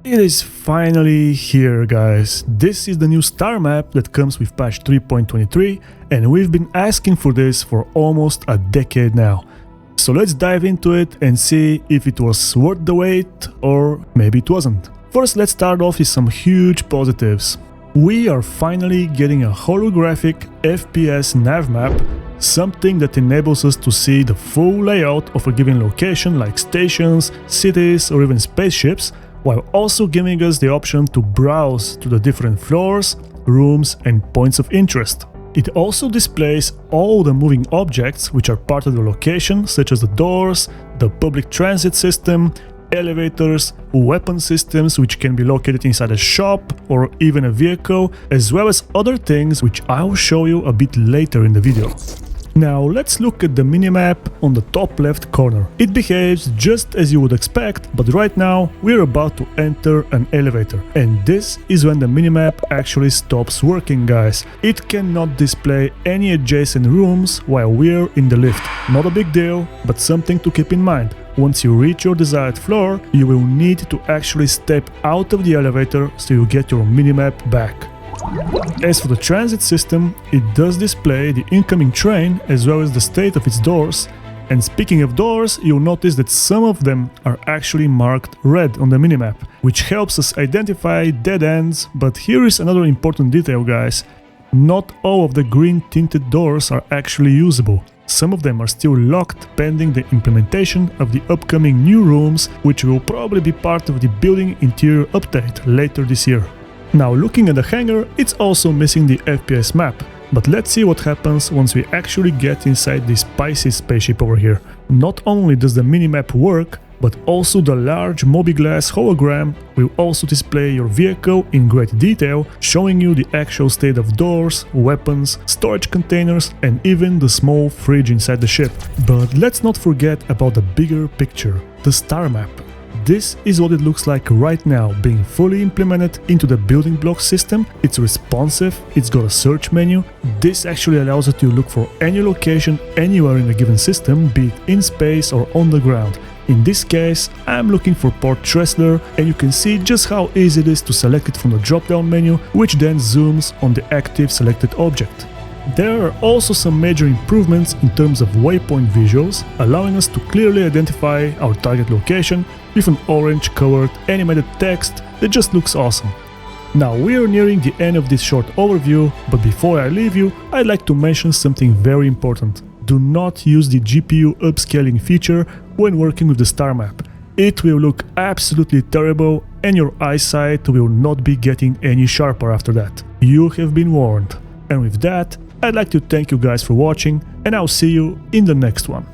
It is finally here, guys. This is the new star map that comes with patch 3.23, and we've been asking for this for almost a decade now. So let's dive into it and see if it was worth the wait or maybe it wasn't. First, let's start off with some huge positives. We are finally getting a holographic FPS nav map, something that enables us to see the full layout of a given location like stations, cities or even spaceships, while also giving us the option to browse to the different floors, rooms and points of interest. It also displays all the moving objects which are part of the location, such as the doors, the public transit system, elevators, weapon systems which can be located inside a shop or even a vehicle, as well as other things which I'll show you a bit later in the video. Now let's look at the minimap on the top left corner. It behaves just as you would expect, but right now we're about to enter an elevator. And this is when the minimap actually stops working, guys. It cannot display any adjacent rooms while we're in the lift. Not a big deal, but something to keep in mind. Once you reach your desired floor, you will need to actually step out of the elevator so you get your minimap back. As for the transit system, it does display the incoming train as well as the state of its doors. And speaking of doors, you'll notice that some of them are actually marked red on the minimap, which helps us identify dead ends. But here is another important detail, guys. Not all of the green tinted doors are actually usable. Some of them are still locked pending the implementation of the upcoming new rooms, which will probably be part of the building interior update later this year. Now looking at the hangar, it's also missing the FPS map, but let's see what happens once we actually get inside this spicy spaceship over here. Not only does the minimap work, but also the large Mobiglass hologram will also display your vehicle in great detail, showing you the actual state of doors, weapons, storage containers and even the small fridge inside the ship. But let's not forget about the bigger picture, the star map. This is what it looks like right now, being fully implemented into the building block system. It's responsive, it's got a search menu. This actually allows you to look for any location anywhere in a given system, be it in space or on the ground. In this case, I'm looking for Port Tressler, and you can see just how easy it is to select it from the drop-down menu, which then zooms on the active selected object. There are also some major improvements in terms of waypoint visuals, allowing us to clearly identify our target location with an orange-colored animated text that just looks awesome. Now we are nearing the end of this short overview, but before I leave you, I'd like to mention something very important. Do not use the GPU upscaling feature when working with the star map. It will look absolutely terrible and your eyesight will not be getting any sharper after that. You have been warned. And with that, I'd like to thank you guys for watching, and I'll see you in the next one.